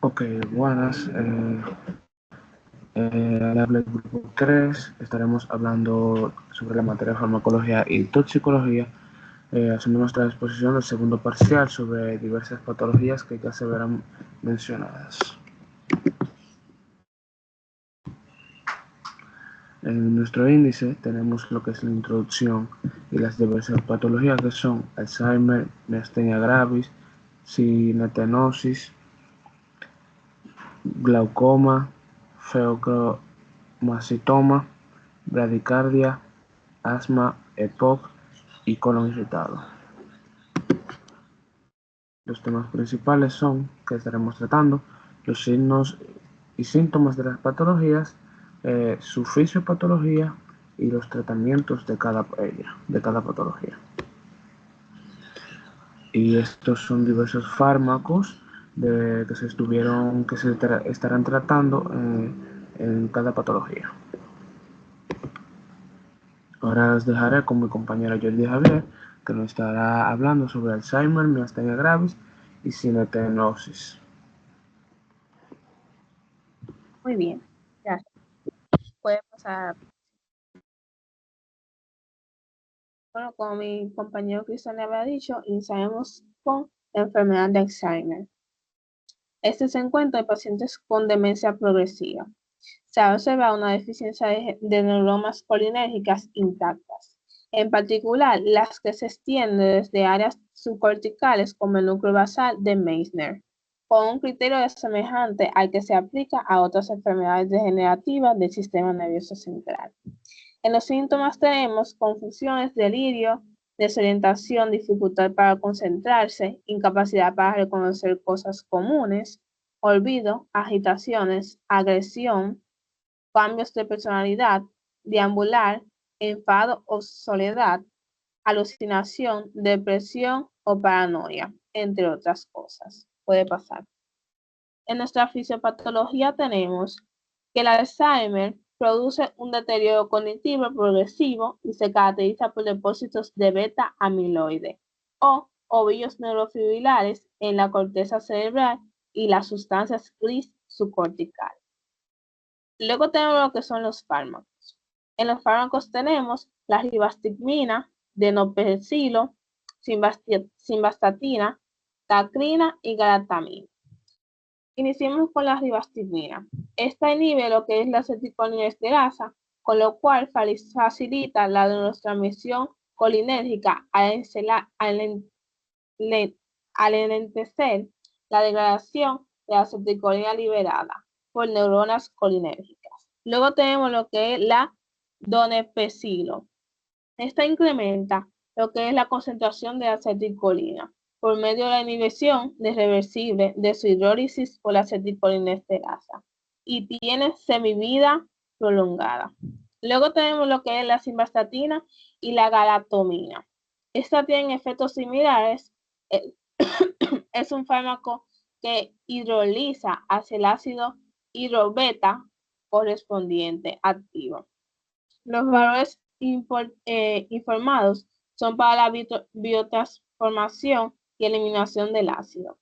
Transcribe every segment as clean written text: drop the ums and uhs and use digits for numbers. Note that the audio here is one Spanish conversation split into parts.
Ok, buenas. Habla el grupo 3. Estaremos hablando sobre la materia de farmacología y toxicología, haciendo nuestra exposición del segundo parcial sobre diversas patologías que ya se verán mencionadas. En nuestro índice tenemos lo que es la introducción y las diversas patologías que son Alzheimer, miastenia gravis, cinetenosis, glaucoma, feocromacitoma, bradicardia, asma, EPOC y colon irritado. Los temas principales son que estaremos tratando los signos y síntomas de las patologías, su fisiopatología y los tratamientos de cada patología. Y estos son diversos fármacos que se estarán tratando en cada patología. Ahora les dejaré con mi compañero Jordi Javier, que nos estará hablando sobre Alzheimer, miastenia gravis y cinetenosis. Muy bien, gracias. Puede pasar. Bueno, como mi compañero Cristian le había dicho, iniciaremos con la enfermedad de Alzheimer. Este se encuentra en pacientes con demencia progresiva. Se ha observado una deficiencia de neuronas colinérgicas intactas, en particular las que se extienden desde áreas subcorticales como el núcleo basal de Meissner, con un criterio semejante al que se aplica a otras enfermedades degenerativas del sistema nervioso central. En los síntomas tenemos confusiones, delirio, desorientación, dificultad para concentrarse, incapacidad para reconocer cosas comunes, olvido, agitaciones, agresión, cambios de personalidad, deambular, enfado o soledad, alucinación, depresión o paranoia, entre otras cosas. Puede pasar. En nuestra fisiopatología tenemos que el Alzheimer produce un deterioro cognitivo progresivo y se caracteriza por depósitos de beta amiloide o ovillos neurofibrilares en la corteza cerebral y las sustancias gris subcorticales. Luego tenemos lo que son los fármacos. En los fármacos tenemos la ribastigmina, donepezilo, simvastatina, tacrina y galatamina. Iniciemos con la ribastigmina. Esta inhibe lo que es la acetilcolinesterasa, con lo cual facilita la neurotransmisión colinérgica al enlentecer la degradación de la acetilcolina liberada por neuronas colinérgicas. Luego tenemos lo que es la donepezilo. Esta incrementa lo que es la concentración de acetilcolina por medio de la inhibición reversible de su hidrólisis por la acetilcolinesterasa y tiene semivida prolongada. Luego tenemos lo que es la simvastatina y la galatomina. Estas tienen efectos similares. Es un fármaco que hidroliza hacia el ácido hidrobeta correspondiente activo. Los valores informados son para la biotransformación y eliminación del ácido.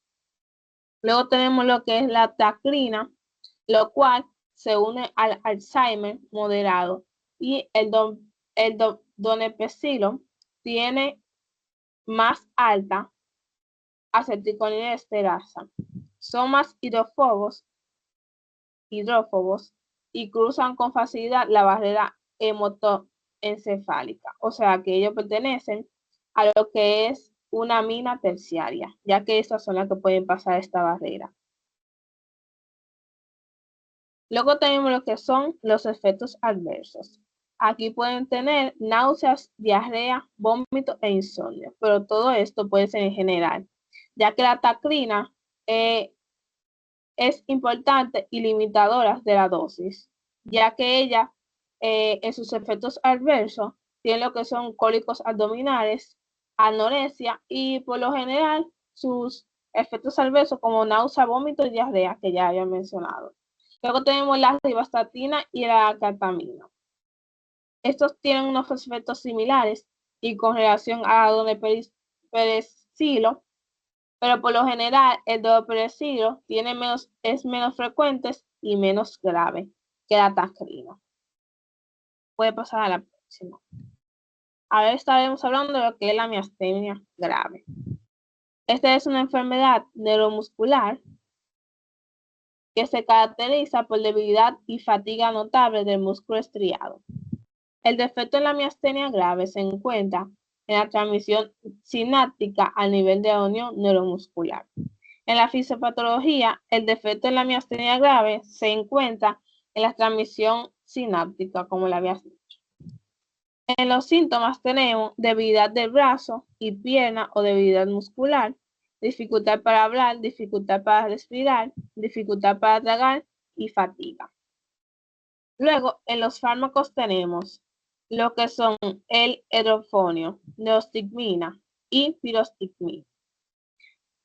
Luego tenemos lo que es la tacrina, lo cual se une al Alzheimer moderado, y el donepezilo tiene más alta acetilcolinesterasa. Son más hidrófobos y cruzan con facilidad la barrera hematoencefálica, o sea que ellos pertenecen a lo que es una amina terciaria, ya que estas son las que pueden pasar esta barrera. Luego tenemos lo que son los efectos adversos. Aquí pueden tener náuseas, diarrea, vómito e insomnio, pero todo esto puede ser en general, ya que la tacrina es importante y limitadora de la dosis, ya que ella en sus efectos adversos tiene lo que son cólicos abdominales, anorexia y por lo general sus efectos adversos como náusea, vómito y diarrea que ya había mencionado. Luego tenemos la rivastatina y la catamina. Estos tienen unos efectos similares y con relación a donepezilo pero por lo general el dolopenicilo es menos frecuente y menos grave que la tacrina. Puede pasar a la próxima. Ahora estaremos hablando de lo que es la miastenia grave. Esta es una enfermedad neuromuscular que se caracteriza por debilidad y fatiga notable del músculo estriado. El defecto en la miastenia grave se encuentra en la transmisión sináptica a nivel de la unión neuromuscular. En la fisiopatología, el defecto en la miastenia grave se encuentra en la transmisión sináptica, como la había dicho. En los síntomas tenemos debilidad del brazo y pierna o debilidad muscular, dificultad para hablar, dificultad para respirar, dificultad para tragar y fatiga. Luego, en los fármacos tenemos lo que son el hidrofonio, neostigmina y pirostigmina.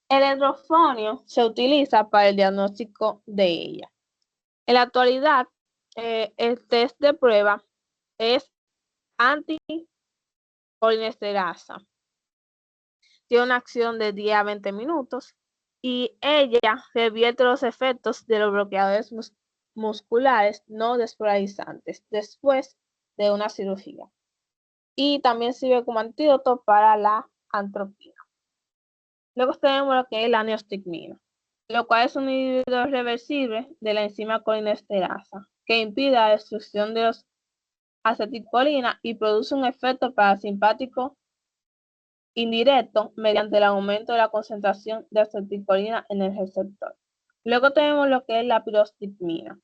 El hidrofonio se utiliza para el diagnóstico de ella. En la actualidad, el test de prueba es anticolinesterasa. Tiene una acción de 10 a 20 minutos y ella revierte los efectos de los bloqueadores musculares no despolarizantes después de una cirugía. Y también sirve como antídoto para la atropina. Luego tenemos lo que es la neostigmina, lo cual es un inhibidor reversible de la enzima colinesterasa que impide la destrucción de los acetilcolina y produce un efecto parasimpático indirecto mediante el aumento de la concentración de acetilcolina en el receptor. Luego tenemos lo que es la pirostigmina.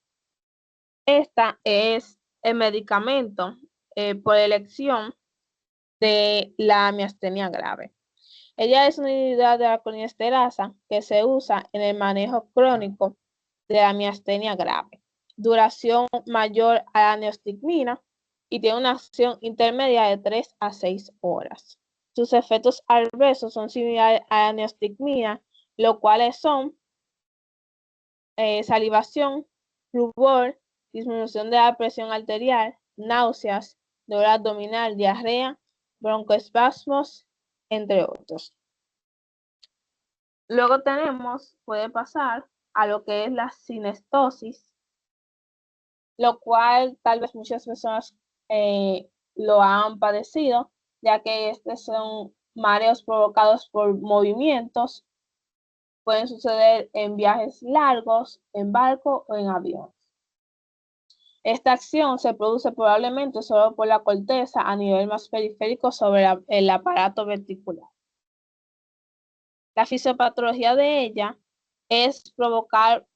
Esta es el medicamento por elección de la miastenia grave. Ella es una unidad de la colinesterasa que se usa en el manejo crónico de la miastenia grave. Duración mayor a la neostigmina y tiene una acción intermedia de 3 a 6 horas. Sus efectos adversos son similares a la neostigmina, los cuales son salivación, rubor, disminución de la presión arterial, náuseas, dolor abdominal, diarrea, broncoespasmos, entre otros. Luego puede pasar a lo que es la sinestosis, lo cual tal vez muchas personas lo han padecido, ya que estos son mareos provocados por movimientos. Pueden suceder en viajes largos, en barco o en avión. Esta acción se produce probablemente solo por la corteza a nivel más periférico sobre el aparato ventricular. La fisiopatología de ella es provocar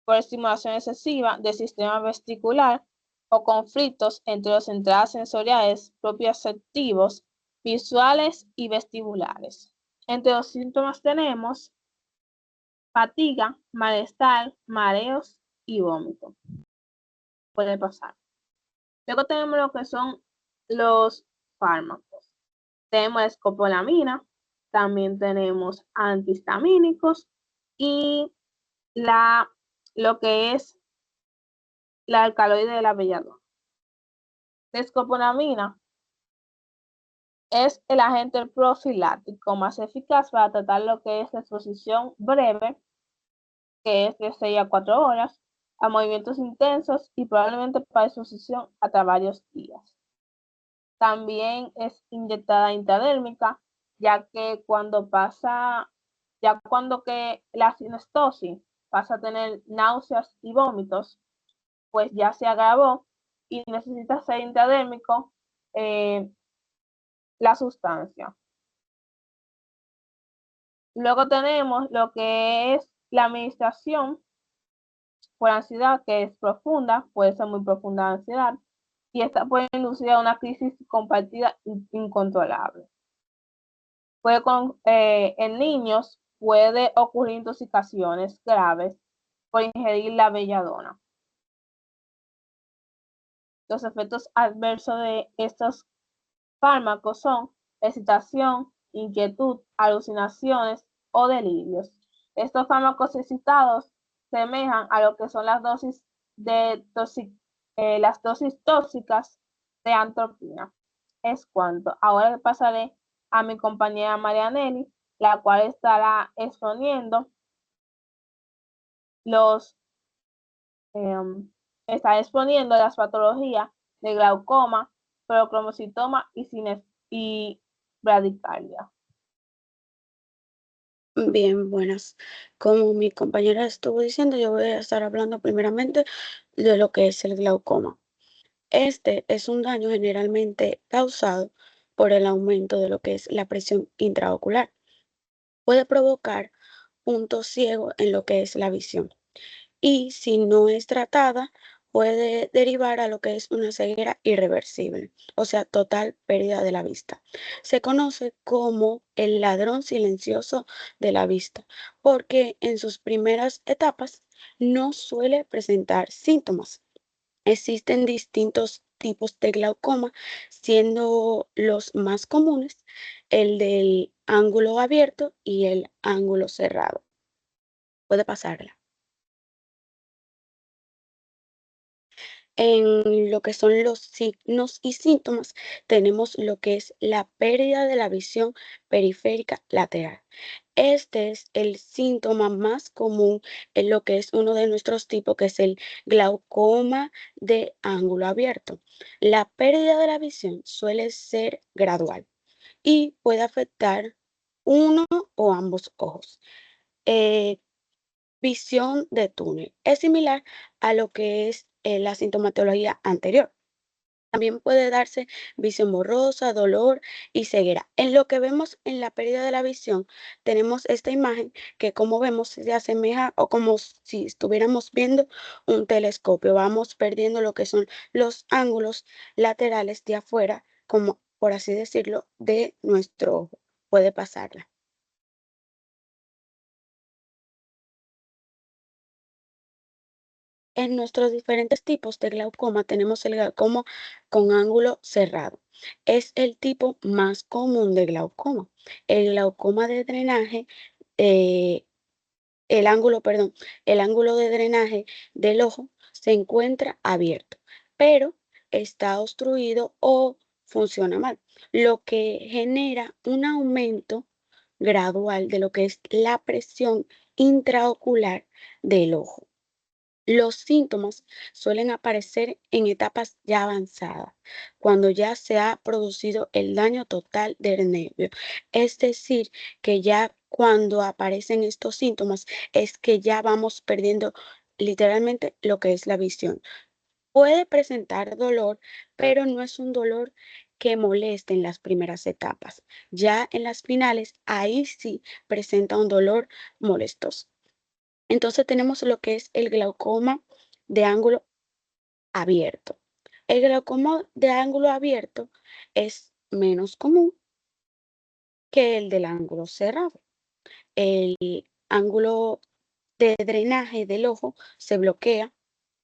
por estimulación excesiva del sistema vestibular o conflictos entre las entradas sensoriales propioceptivos, visuales y vestibulares. Entre los síntomas tenemos fatiga, malestar, mareos y vómito. Puede pasar. Luego tenemos lo que son los fármacos. Tenemos escopolamina, también tenemos antihistamínicos y lo que es la alcaloide de la belladona. La escopolamina es el agente profiláctico más eficaz para tratar lo que es la exposición breve, que es de 6 a 4 horas, a movimientos intensos y probablemente para exposición hasta varios días. También es inyectada intradérmica, ya cuando que la sinestosis pasa a tener náuseas y vómitos, pues ya se agravó y necesita ser intradérmico la sustancia. Luego tenemos lo que es la administración por ansiedad, que es profunda, puede ser muy profunda la ansiedad, y esta puede inducir a una crisis compartida incontrolable. En niños puede ocurrir intoxicaciones graves por ingerir la belladona. Los efectos adversos de estos fármacos son excitación, inquietud, alucinaciones o delirios. Estos fármacos excitados semejan a lo que son las dosis tóxicas de atropina. Es cuanto. Ahora pasaré a mi compañera Marianelli la cual estará exponiendo los está exponiendo las patologías de glaucoma, procromocitoma y bradicardia. Bien, buenas. Como mi compañera estuvo diciendo, yo voy a estar hablando primeramente de lo que es el glaucoma. Este es un daño generalmente causado por el aumento de lo que es la presión intraocular. Puede provocar puntos ciegos en lo que es la visión y si no es tratada puede derivar a lo que es una ceguera irreversible, o sea, total pérdida de la vista. Se conoce como el ladrón silencioso de la vista porque en sus primeras etapas no suele presentar síntomas. Existen distintos tipos de glaucoma, siendo los más comunes el del ángulo abierto y el ángulo cerrado. Puede pasarla. En lo que son los signos y síntomas, tenemos lo que es la pérdida de la visión periférica lateral. Este es el síntoma más común en lo que es uno de nuestros tipos, que es el glaucoma de ángulo abierto. La pérdida de la visión suele ser gradual y puede afectar uno o ambos ojos. Eh, Visión de túnel. Es similar a lo que es la sintomatología anterior. También puede darse visión borrosa, dolor y ceguera. En lo que vemos en la pérdida de la visión, tenemos esta imagen que como vemos se asemeja o como si estuviéramos viendo un telescopio. Vamos perdiendo lo que son los ángulos laterales de afuera, como por así decirlo, de nuestro ojo. Puede pasarla. En nuestros diferentes tipos de glaucoma tenemos el glaucoma con ángulo cerrado. Es el tipo más común de glaucoma. El glaucoma de drenaje, eh, el ángulo de drenaje del ojo se encuentra abierto, pero está obstruido o funciona mal, lo que genera un aumento gradual de lo que es la presión intraocular del ojo. Los síntomas suelen aparecer en etapas ya avanzadas, cuando ya se ha producido el daño total del nervio. Es decir, que ya cuando aparecen estos síntomas es que ya vamos perdiendo literalmente lo que es la visión. Puede presentar dolor, pero no es un dolor que moleste en las primeras etapas. Ya en las finales, ahí sí presenta un dolor molestoso. Entonces tenemos lo que es el glaucoma de ángulo abierto. El glaucoma de ángulo abierto es menos común que el del ángulo cerrado. El ángulo de drenaje del ojo se bloquea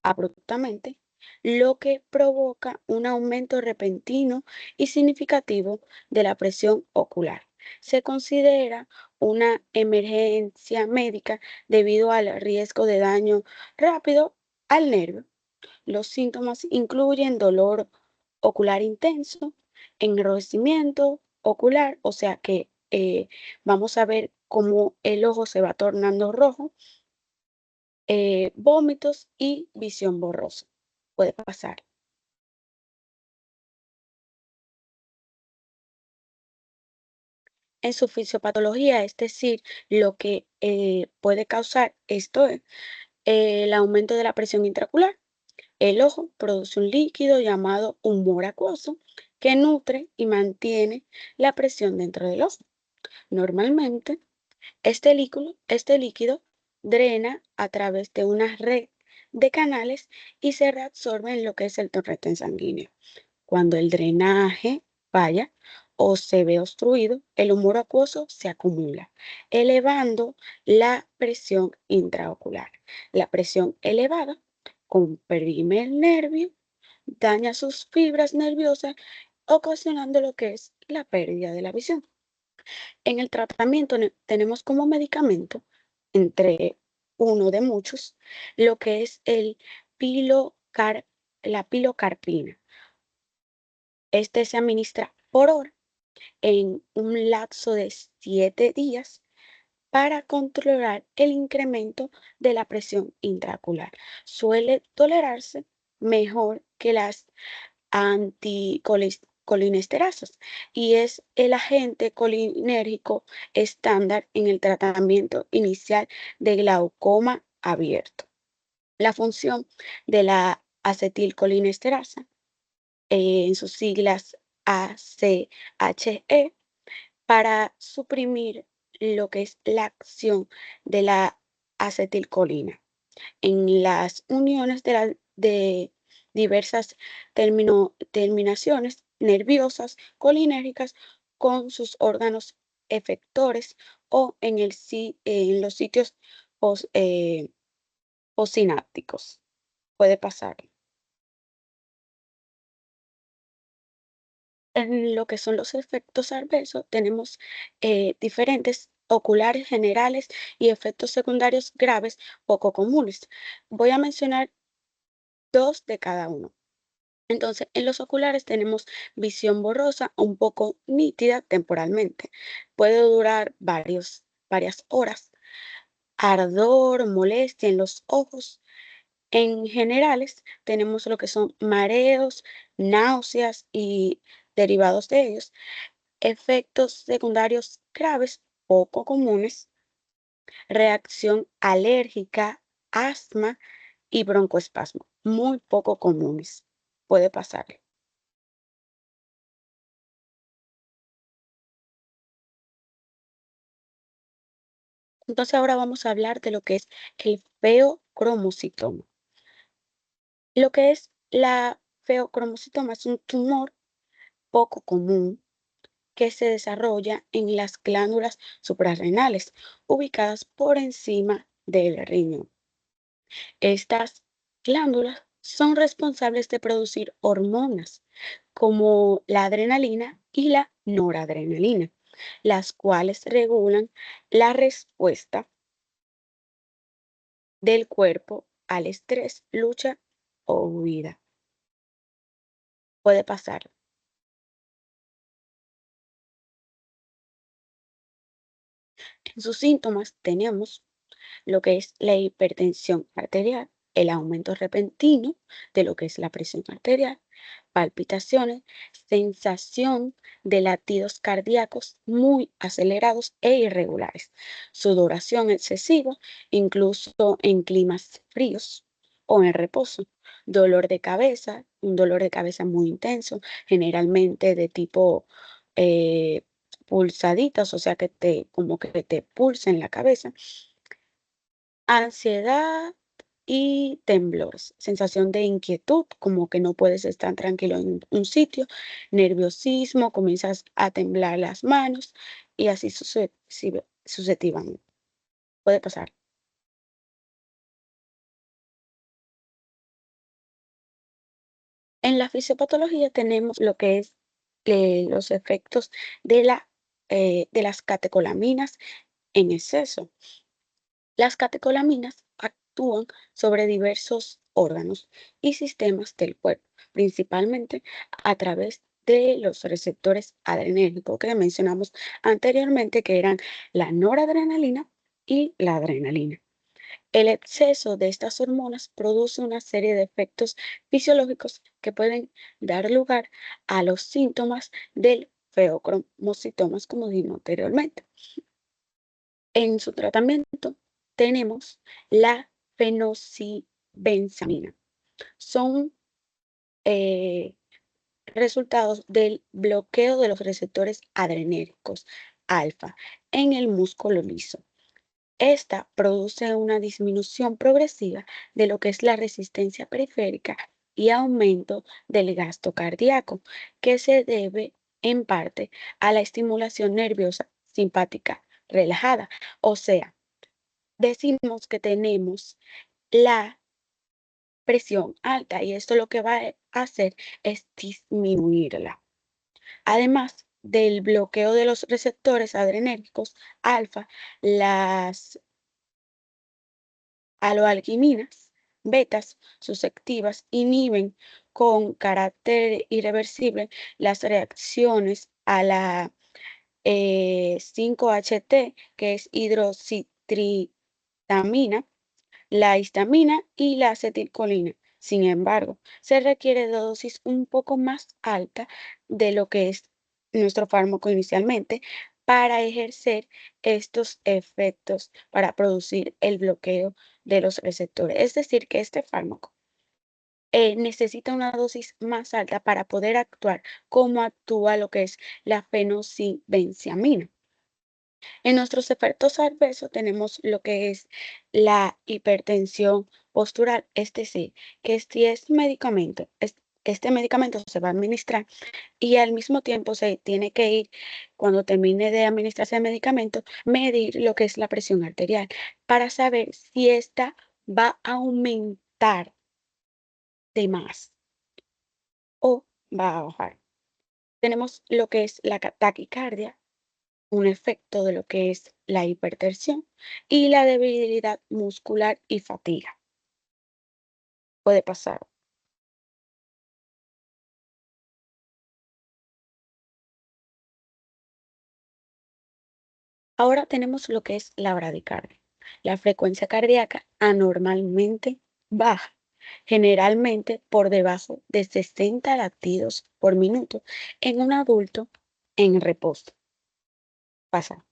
abruptamente, lo que provoca un aumento repentino y significativo de la presión ocular. Se considera una emergencia médica debido al riesgo de daño rápido al nervio. Los síntomas incluyen dolor ocular intenso, enrojecimiento ocular, o sea que vamos a ver cómo el ojo se va tornando rojo, vómitos y visión borrosa. Puede pasar. En su fisiopatología, es decir, lo que puede causar esto es el aumento de la presión intraocular. El ojo produce un líquido llamado humor acuoso que nutre y mantiene la presión dentro del ojo. Normalmente, este líquido drena a través de una red de canales y se reabsorbe en lo que es el torrente sanguíneo. Cuando el drenaje falla o se ve obstruido, el humor acuoso se acumula, elevando la presión intraocular. La presión elevada comprime el nervio, daña sus fibras nerviosas, ocasionando lo que es la pérdida de la visión. En el tratamiento tenemos como medicamento, entre uno de muchos, lo que es la pilocarpina. Este se administra por hora en un lapso de 7 días para controlar el incremento de la presión intraocular. Suele tolerarse mejor que las anticolinesterasas y es el agente colinérgico estándar en el tratamiento inicial de glaucoma abierto. La función de la acetilcolinesterasa, en sus siglas ACHE, para suprimir lo que es la acción de la acetilcolina en las uniones de diversas terminaciones nerviosas colinérgicas con sus órganos efectores o en los sitios pos- eh, postsinápticos. Puede pasar. En lo que son los efectos adversos, tenemos diferentes oculares generales y efectos secundarios graves poco comunes. Voy a mencionar 2 de cada uno. Entonces, en los oculares tenemos visión borrosa, un poco nítida temporalmente. Puede durar varias horas. Ardor, molestia en los ojos. En generales, tenemos lo que son mareos, náuseas y derivados de ellos. Efectos secundarios graves, poco comunes. Reacción alérgica, asma y broncoespasmo, muy poco comunes. Puede pasar. Entonces ahora vamos a hablar de lo que es el feocromocitoma. Lo que es la feocromocitoma es un tumor poco común que se desarrolla en las glándulas suprarrenales ubicadas por encima del riñón. Estas glándulas son responsables de producir hormonas como la adrenalina y la noradrenalina, las cuales regulan la respuesta del cuerpo al estrés, lucha o huida. Puede pasar. En sus síntomas tenemos lo que es la hipertensión arterial, el aumento repentino de lo que es la presión arterial, palpitaciones, sensación de latidos cardíacos muy acelerados e irregulares, sudoración excesiva, incluso en climas fríos o en reposo, dolor de cabeza, un dolor de cabeza muy intenso, generalmente de tipo eh, pulsaditas, o sea que como que te pulsa en la cabeza, ansiedad y temblores, sensación de inquietud, como que no puedes estar tranquilo en un sitio, nerviosismo, comienzas a temblar las manos y así sucesivamente. Puede pasar. En la fisiopatología tenemos lo que es los efectos de las catecolaminas en exceso. Las catecolaminas actúan sobre diversos órganos y sistemas del cuerpo, principalmente a través de los receptores adrenérgicos que mencionamos anteriormente, que eran la noradrenalina y la adrenalina. El exceso de estas hormonas produce una serie de efectos fisiológicos que pueden dar lugar a los síntomas del feocromocitoma, como dijimos anteriormente. En su tratamiento tenemos la fenocibenzamina. Son eh, resultados del bloqueo de los receptores adrenérgicos alfa en el músculo liso. Esta produce una disminución progresiva de lo que es la resistencia periférica y aumento del gasto cardíaco, que se debe en parte a la estimulación nerviosa simpática relajada. O sea, decimos que tenemos la presión alta y esto lo que va a hacer es disminuirla. Además del bloqueo de los receptores adrenérgicos alfa, las aloalquiminas betas susceptivas inhiben con carácter irreversible las reacciones a la 5-HT, que es hidroxitritamina, la histamina y la acetilcolina. Sin embargo, se requiere de dosis un poco más alta de lo que es nuestro fármaco inicialmente para ejercer estos efectos, para producir el bloqueo de los receptores. Es decir, que este fármaco necesita una dosis más alta para poder actuar como actúa lo que es la fenoxibenzamina. En nuestros efectos adversos tenemos lo que es la hipertensión postural, es decir, que si este medicamento se va a administrar y al mismo tiempo se tiene que ir, cuando termine de administrarse el medicamento, medir lo que es la presión arterial para saber si esta va a aumentar de más o va a bajar. Tenemos lo que es la taquicardia, un efecto de lo que es la hipertensión y la debilidad muscular y fatiga. Puede pasar. Ahora tenemos lo que es la bradicardia. La frecuencia cardíaca anormalmente baja, generalmente por debajo de 60 latidos por minuto en un adulto en reposo. Pasa.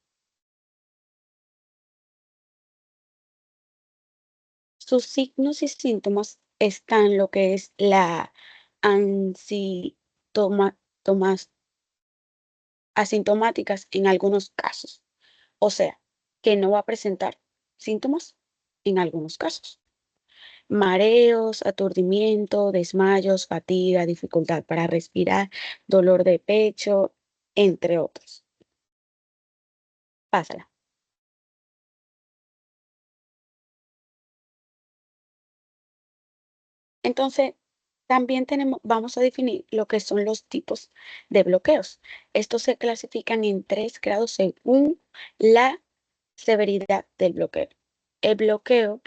Sus signos y síntomas están lo que es la asintomáticas en algunos casos, o sea, que no va a presentar síntomas en algunos casos. Mareos, aturdimiento, desmayos, fatiga, dificultad para respirar, dolor de pecho, entre otros. Pásala. Entonces, también vamos a definir lo que son los tipos de bloqueos. Estos se clasifican en 3 grados según la severidad del bloqueo. El bloqueo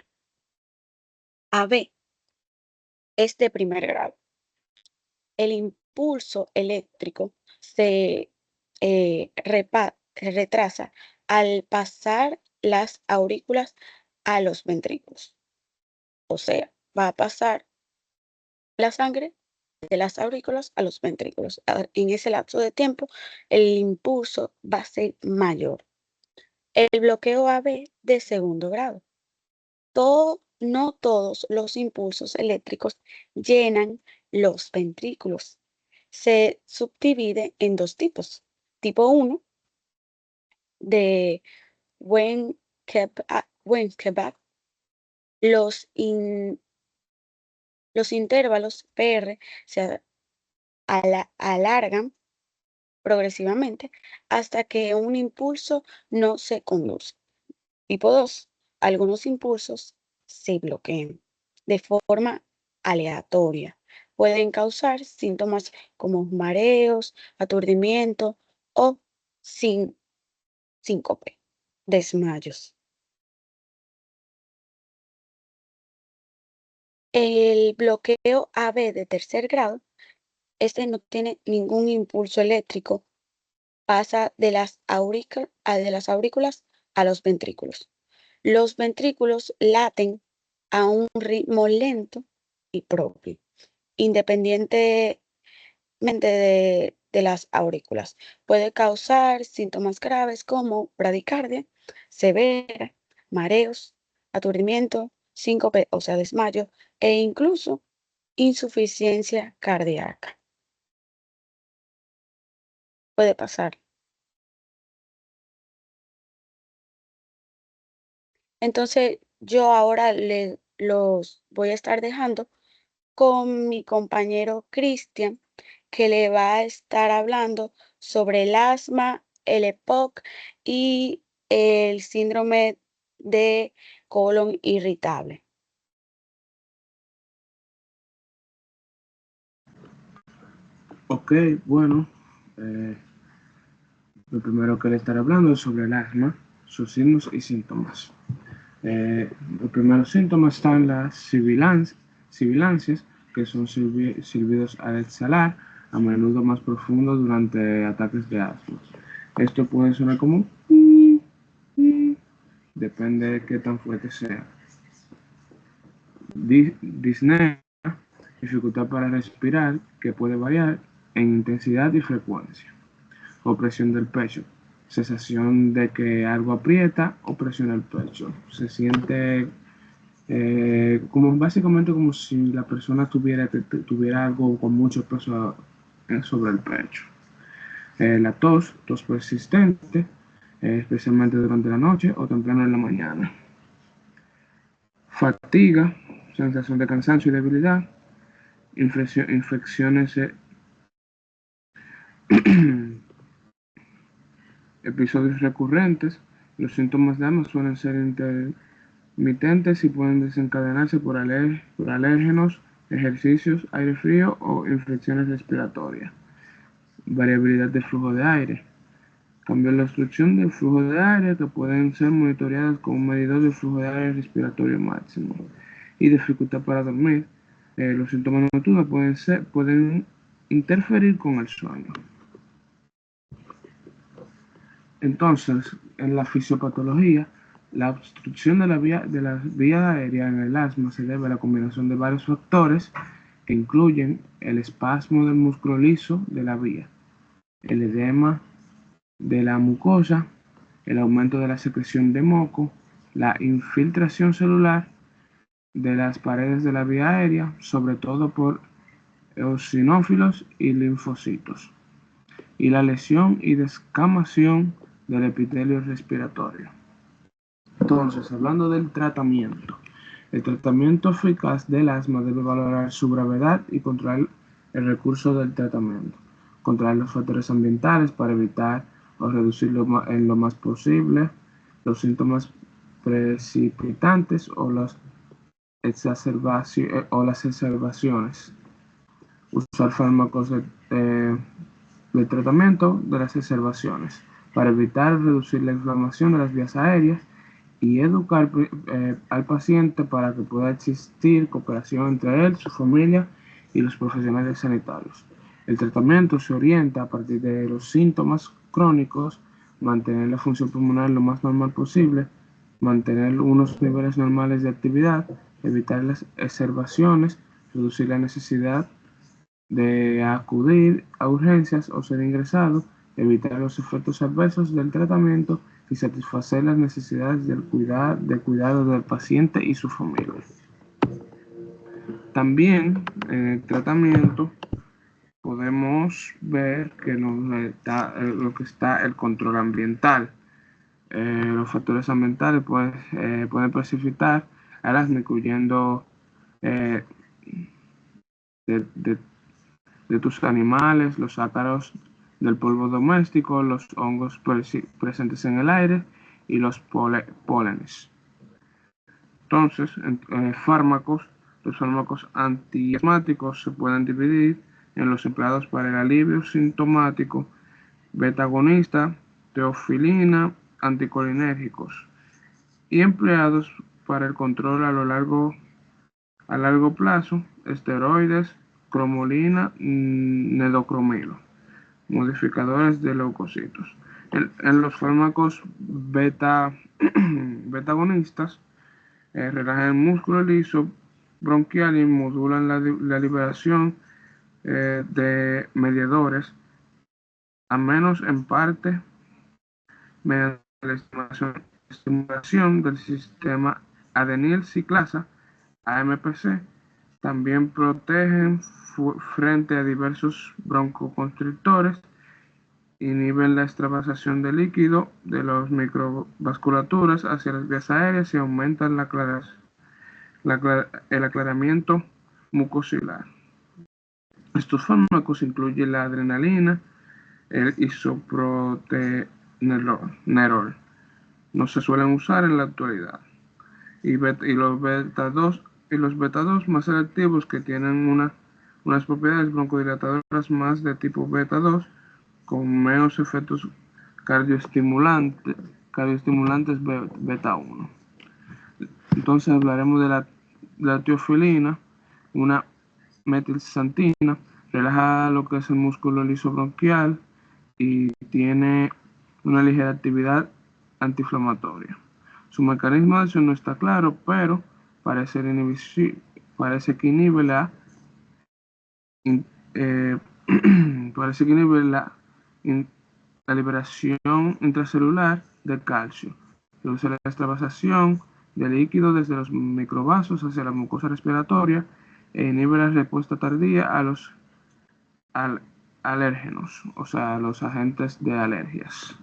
AB es de primer grado. El impulso eléctrico se retrasa al pasar las aurículas a los ventrículos. O sea, va a pasar la sangre de las aurículas a los ventrículos. En ese lapso de tiempo, el impulso va a ser mayor. El bloqueo AB de segundo grado. No todos los impulsos eléctricos llenan los ventrículos. Se subdivide en 2 tipos. Tipo 1 de Wenckebach. Los intervalos PR se alargan progresivamente hasta que un impulso no se conduce. Tipo 2. Algunos impulsos se bloquean de forma aleatoria. Pueden causar síntomas como mareos, aturdimiento o síncope, desmayos. El bloqueo AB de tercer grado, este no tiene ningún impulso eléctrico, pasa de las aurículas a los ventrículos. Los ventrículos laten a un ritmo lento y propio, independientemente de las aurículas. Puede causar síntomas graves como bradicardia severa, mareos, aturdimiento, síncope, o sea, desmayo, e incluso insuficiencia cardíaca. Puede pasar. Entonces, yo ahora los voy a estar dejando con mi compañero Cristian, que le va a estar hablando sobre el asma, el EPOC y el síndrome de colon irritable. Ok, bueno, lo primero que le estaré hablando es sobre el asma, sus signos y síntomas. Los primeros síntomas están las sibilancias, que son silbidos al exhalar, a menudo más profundo durante ataques de asma. Esto puede sonar como depende de qué tan fuerte sea. Disnea, dificultad para respirar, que puede variar en intensidad y frecuencia. Opresión del pecho, sensación de que algo aprieta o presiona el pecho. Se siente como básicamente como si la persona tuviera algo con mucho peso sobre el pecho. La tos persistente, especialmente durante la noche o temprano en la mañana. Fatiga, sensación de cansancio y debilidad, infecciones, episodios recurrentes. Los síntomas de asma suelen ser intermitentes y pueden desencadenarse por alérgenos, ejercicios, aire frío o infecciones respiratorias. Variabilidad de flujo de aire. Cambios en la obstrucción del flujo de aire que pueden ser monitoreadas con un medidor de flujo de aire respiratorio máximo. Y dificultad para dormir. Los síntomas nocturnos pueden interferir con el sueño. Entonces, en la fisiopatología, la obstrucción de la vía aérea en el asma se debe a la combinación de varios factores que incluyen el espasmo del músculo liso de la vía, el edema de la mucosa, el aumento de la secreción de moco, la infiltración celular de las paredes de la vía aérea, sobre todo por eosinófilos y linfocitos, y la lesión y descamación del epitelio respiratorio. Entonces, hablando del tratamiento, el tratamiento eficaz del asma debe valorar su gravedad y controlar el recurso del tratamiento, controlar los factores ambientales para evitar o reducir en lo más posible los síntomas precipitantes o las exacerbaciones, usar fármacos de tratamiento de las exacerbaciones para evitar o reducir la inflamación de las vías aéreas y educar al paciente para que pueda existir cooperación entre él, su familia y los profesionales sanitarios. El tratamiento se orienta a partir de los síntomas crónicos, mantener la función pulmonar lo más normal posible, mantener unos niveles normales de actividad, evitar las exacerbaciones, reducir la necesidad de acudir a urgencias o ser ingresado, evitar los efectos adversos del tratamiento y satisfacer las necesidades de cuidado del paciente y su familia. También en el tratamiento podemos ver que lo que está el control ambiental. Los factores ambientales pueden precipitar al asma, incluyendo de tus animales, los ácaros del polvo doméstico, los hongos presentes en el aire y los pólenes. Entonces, los fármacos antiasmáticos se pueden dividir en los empleados para el alivio sintomático, beta-agonista, teofilina, anticolinérgicos, y empleados para el control a largo plazo, esteroides, cromolina, nedocromilo, modificadores de leucocitos. En los fármacos beta-agonistas, relajan el músculo liso bronquial y modulan la liberación de mediadores, a menos en parte mediante la estimulación del sistema adenil ciclasa, AMPC. También protegen frente a diversos broncoconstrictores, inhiben la extravasación de líquido de las microvasculaturas hacia las vías aéreas y aumentan el aclaramiento mucosilar. Estos fármacos incluyen la adrenalina, el isoprotenerol. No se suelen usar en la actualidad. Y los beta-2 más selectivos, que tienen unas propiedades broncodilatadoras más de tipo beta-2 con menos efectos cardioestimulantes beta-1. Entonces hablaremos de la teofilina, una metilxantina relaja lo que es el músculo liso bronquial y tiene una ligera actividad antiinflamatoria. Su mecanismo de acción no está claro, pero parece que inhibe eh, la liberación intracelular de calcio, reduce la extravasación de líquido desde los microvasos hacia la mucosa respiratoria e inhibe la respuesta tardía a los alérgenos, o sea, a los agentes de alergias.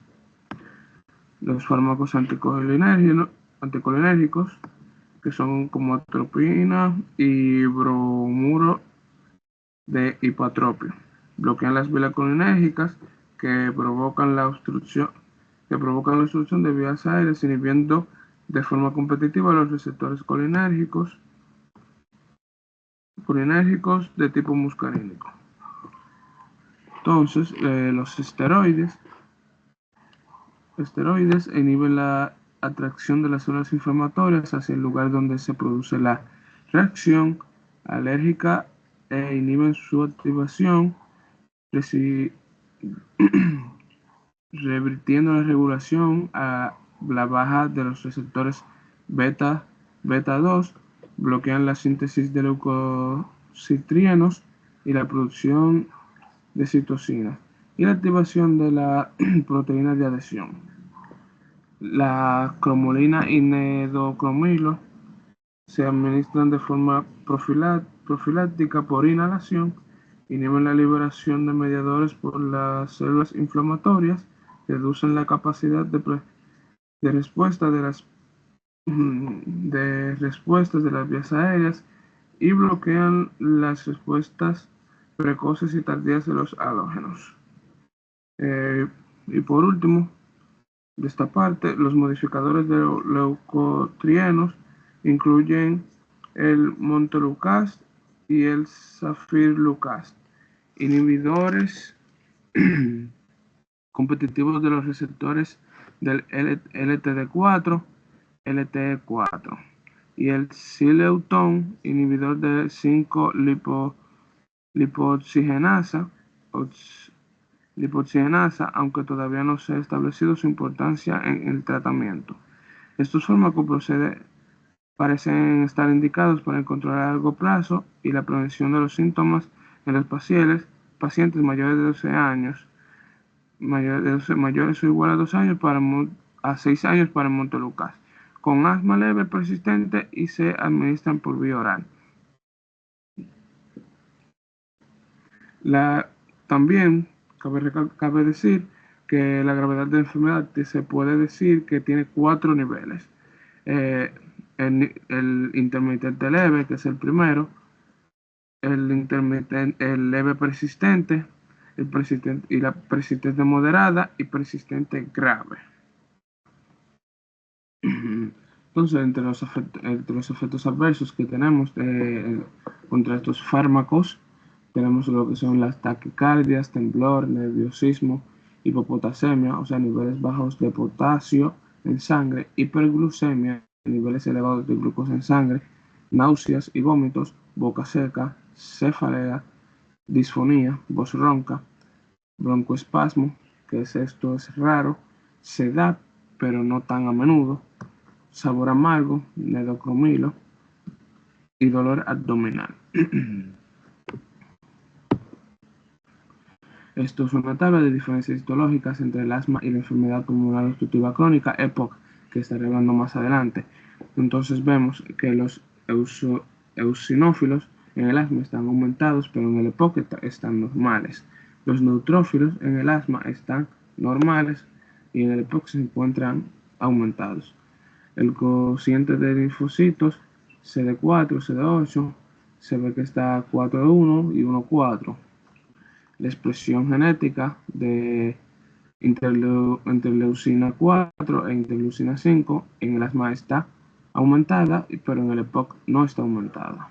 Los fármacos anticolinérgicos, que son como atropina y bromuro de hipotropio, bloquean las vías colinérgicas que provocan la obstrucción de vías aéreas, inhibiendo de forma competitiva los receptores colinérgicos de tipo muscarínico. Entonces, los esteroides inhiben la atracción de las células inflamatorias hacia el lugar donde se produce la reacción alérgica e inhiben su activación, revirtiendo la regulación a la baja de los receptores beta 2, bloquean la síntesis de leucocitrienos y la producción de citocinas y la activación de la proteína de adhesión. La cromolina y nedocromilo se administran de forma profiláctica por inhalación, inhiben la liberación de mediadores por las células inflamatorias, reducen la capacidad de respuesta de las vías aéreas y bloquean las respuestas precoces y tardías de los halógenos. Y por último, de esta parte, los modificadores de leucotrienos incluyen el montelukast y el zafirlukast, inhibidores competitivos de los receptores del LTD4, LTE4, y el Sileuton, inhibidor de 5-lipoxigenasa, aunque todavía no se ha establecido su importancia en el tratamiento. Estos fármacos parecen estar indicados para el control a largo plazo y la prevención de los síntomas en los pacientes mayores de 12 años, mayores o igual a 2 años a 6 años para el montelukast, con asma leve persistente y se administran por vía oral. También cabe decir que la gravedad de la enfermedad se puede decir que tiene 4 niveles. El intermitente leve, que es el primero, el leve persistente, y la persistente moderada y persistente grave. Entonces, entre los efectos adversos que tenemos contra estos fármacos, tenemos lo que son las taquicardias, temblor, nerviosismo, hipopotasemia, o sea, niveles bajos de potasio en sangre, hiperglucemia, niveles elevados de glucosa en sangre, náuseas y vómitos, boca seca, cefalea, disfonía, voz ronca, broncoespasmo, que esto es raro, sedad, pero no tan a menudo, sabor amargo, nedocromilo y dolor abdominal. Esto es una tabla de diferencias histológicas entre el asma y la enfermedad pulmonar obstructiva crónica, EPOC, que estaré hablando más adelante. Entonces vemos que los eosinófilos en el asma están aumentados, pero en el EPOC están normales. Los neutrófilos en el asma están normales y en el EPOC se encuentran aumentados. El cociente de linfocitos CD4, CD8, se ve que está 4:1 y 1:4. La expresión genética de interleucina 4 e interleucina 5 en el asma está aumentada, pero en el EPOC no está aumentada.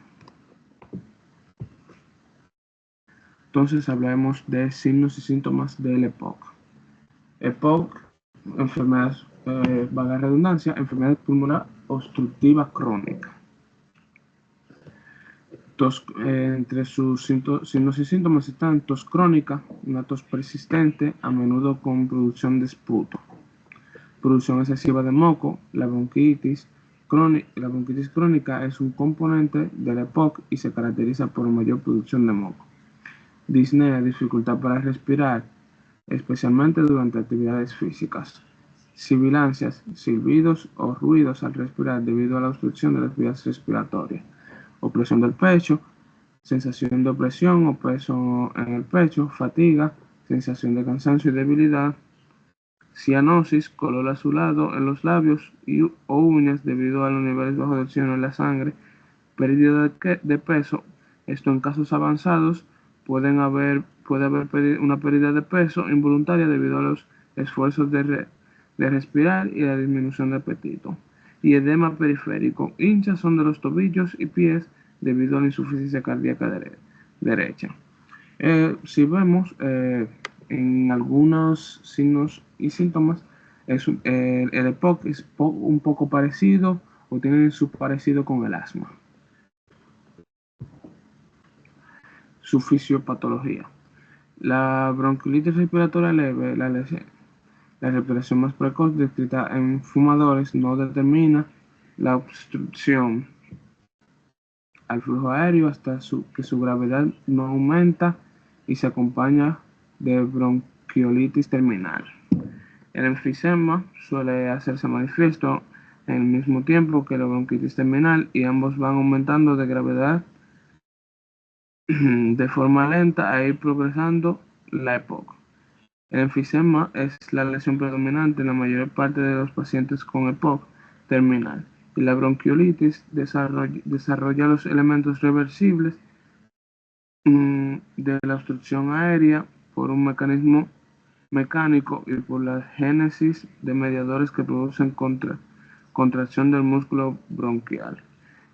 Entonces hablemos de signos y síntomas del EPOC. EPOC, enfermedad, valga redundancia, enfermedad pulmonar obstructiva crónica. Entre sus signos y síntomas están tos crónica, una tos persistente, a menudo con producción de esputo, producción excesiva de moco. La bronquitis crónica es un componente del EPOC y se caracteriza por mayor producción de moco. Disnea, dificultad para respirar, especialmente durante actividades físicas. Sibilancias, silbidos o ruidos al respirar debido a la obstrucción de las vías respiratorias. Opresión del pecho, sensación de opresión o peso en el pecho, fatiga, sensación de cansancio y debilidad. Cianosis, color azulado en los labios o uñas debido a los niveles bajos de oxígeno en la sangre. Pérdida de peso. Esto en casos avanzados puede haber una pérdida de peso involuntaria debido a los esfuerzos de respirar y la disminución de apetito. Y edema periférico, hinchazón de los tobillos y pies debido a la insuficiencia cardíaca derecha. Si vemos en algunos signos y síntomas, el EPOC es un poco parecido o tiene su parecido con el asma. Su fisiopatología. La bronquiolitis respiratoria leve, la respiración más precoz descrita en fumadores, no determina la obstrucción al flujo aéreo hasta que su gravedad no aumenta y se acompaña de bronquiolitis terminal. El enfisema suele hacerse manifiesto en el mismo tiempo que la bronquitis terminal y ambos van aumentando de gravedad de forma lenta a ir progresando la EPOC. El enfisema es la lesión predominante en la mayor parte de los pacientes con EPOC terminal y la bronquiolitis desarrolla los elementos reversibles de la obstrucción aérea por un mecanismo mecánico y por la génesis de mediadores que producen contracción del músculo bronquial.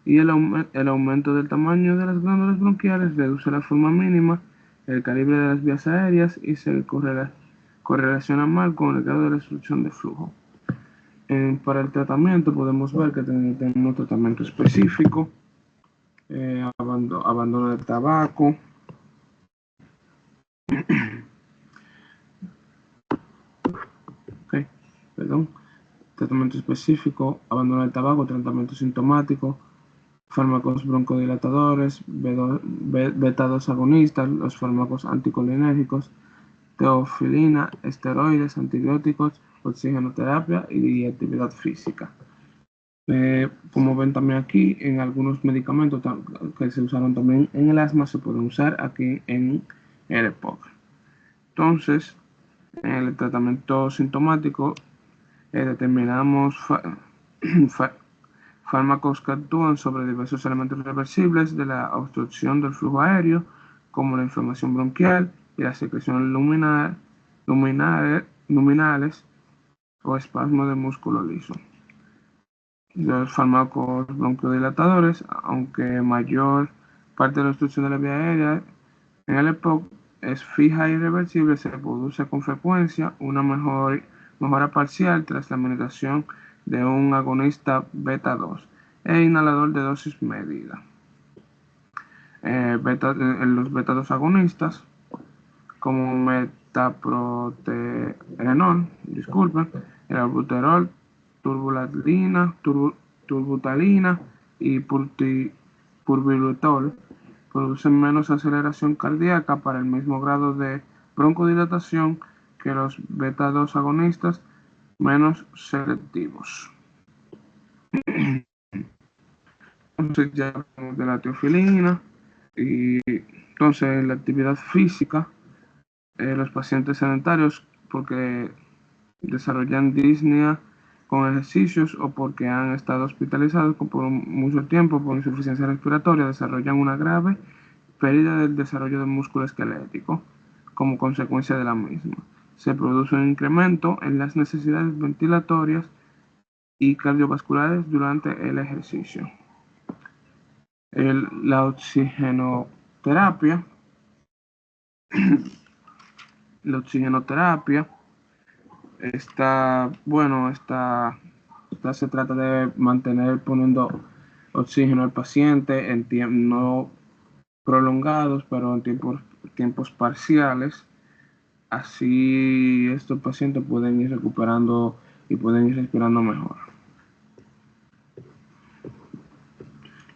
Y el aumento del tamaño de las glándulas bronquiales reduce la forma mínima, el calibre de las vías aéreas y se correlaciona mal con el grado de obstrucción de flujo. Para el tratamiento podemos ver que tenemos un tratamiento específico, abandono del tabaco, tratamiento específico, abandono del tabaco, tratamiento sintomático, fármacos broncodilatadores, beta-2 agonistas, los fármacos anticolinérgicos, teofilina, esteroides, antibióticos, oxigenoterapia y actividad física. Como ven también aquí, en algunos medicamentos que se usaron también en el asma se pueden usar aquí en el EPOC. Entonces, en el tratamiento sintomático determinamos fármacos que actúan sobre diversos elementos reversibles de la obstrucción del flujo aéreo, como la inflamación bronquial y las secreciones luminales o espasmo de músculo liso. Los fármacos broncodilatadores, aunque mayor parte de la obstrucción de la vía aérea en el EPOC es fija y irreversible, se produce con frecuencia una mejora parcial tras la administración de un agonista beta-2 e inhalador de dosis medida. Los beta-2 agonistas, como metaproterenol, el albuterol, turbutalina y purbilutol, producen menos aceleración cardíaca para el mismo grado de broncodilatación que los beta-2 agonistas menos selectivos. Entonces ya hablamos de la teofilina y entonces la actividad física, los pacientes sedentarios porque desarrollan disnea con ejercicios o porque han estado hospitalizados por mucho tiempo por insuficiencia respiratoria, desarrollan una grave pérdida del desarrollo del músculo esquelético como consecuencia de la misma. Se produce un incremento en las necesidades ventilatorias y cardiovasculares durante el ejercicio. La oxigenoterapia. Se trata de mantener poniendo oxígeno al paciente, no prolongados, pero en tiempos parciales. Así estos pacientes pueden ir recuperando y pueden ir respirando mejor.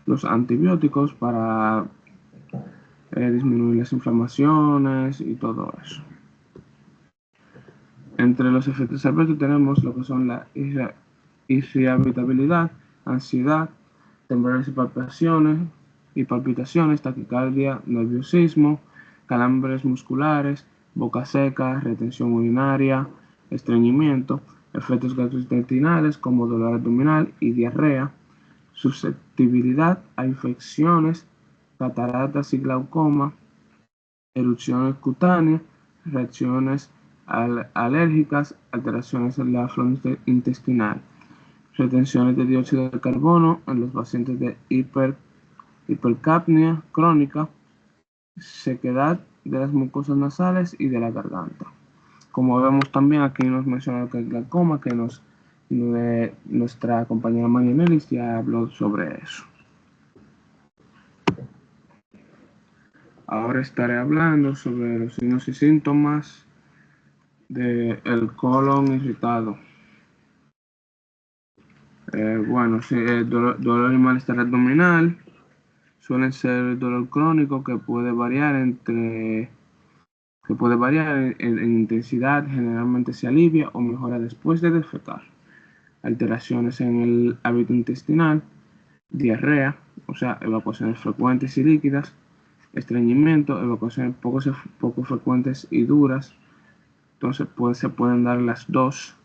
Los antibióticos para disminuir las inflamaciones y todo eso. Entre los efectos adversos tenemos lo que son la irritabilidad, ansiedad, temblores y palpitaciones, taquicardia, nerviosismo, calambres musculares, boca seca, retención urinaria, estreñimiento, efectos gastrointestinales como dolor abdominal y diarrea, susceptibilidad a infecciones, cataratas y glaucoma, erupciones cutáneas, reacciones alérgicas, alteraciones en la flora intestinal, retenciones de dióxido de carbono en los pacientes de hipercapnia crónica, sequedad de las mucosas nasales y de la garganta. Como vemos también aquí nos menciona que el glaucoma, que nuestra compañera Marianelis ya habló sobre eso. Ahora estaré hablando sobre los signos y síntomas del colon irritado. Dolor y malestar abdominal suelen ser dolor crónico que puede variar en intensidad, generalmente se alivia o mejora después de defecar. Alteraciones en el hábito intestinal, diarrea, o sea, evacuaciones frecuentes y líquidas, estreñimiento, evacuaciones poco frecuentes y duras. Entonces se pueden dar las dos.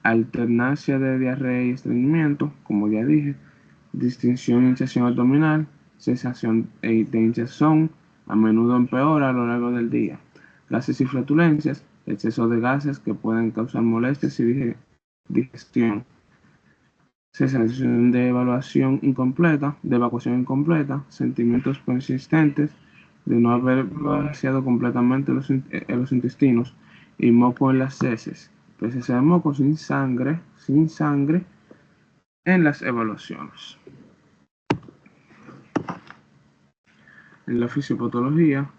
Alternancia de diarrea y estreñimiento, como ya dije, distinción e hinchazón abdominal, sensación de hinchazón, a menudo empeora a lo largo del día. Gases y flatulencias, exceso de gases que pueden causar molestias y digestión. Sensación de evacuación incompleta, sentimientos persistentes de no haber vaciado completamente los intestinos y moco en las heces. Presencia de moco sin sangre en las evaluaciones. En la fisiopatología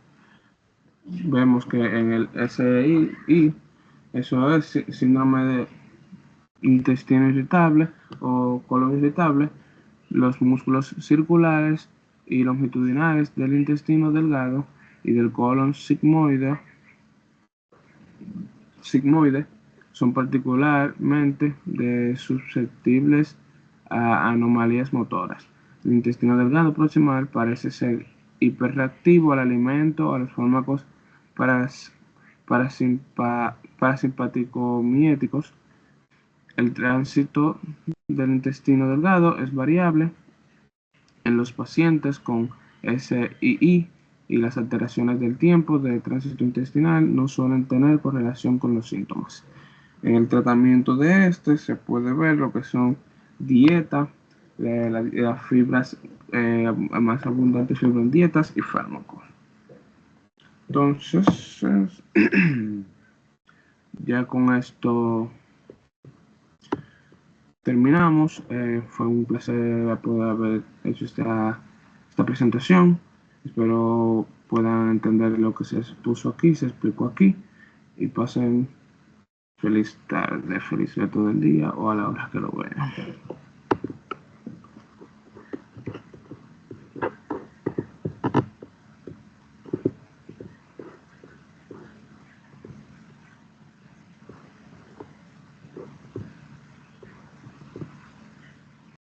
vemos que en el SII, eso es síndrome de intestino irritable o colon irritable, los músculos circulares y longitudinales del intestino delgado y del colon sigmoide son particularmente susceptibles a anomalías motoras. El intestino delgado proximal parece ser hiperreactivo al alimento, a los fármacos parasimpático-miéticos. El tránsito del intestino delgado es variable en los pacientes con SII y las alteraciones del tiempo de tránsito intestinal no suelen tener correlación con los síntomas. En el tratamiento de se puede ver lo que son dieta, las fibras, más abundantes fibras en dietas y fármacos. Entonces, ya con esto terminamos. Fue un placer poder haber hecho esta presentación. Espero puedan entender lo que se expuso aquí, se explicó aquí, y pasen feliz tarde, feliz resto del día o a la hora que lo vean.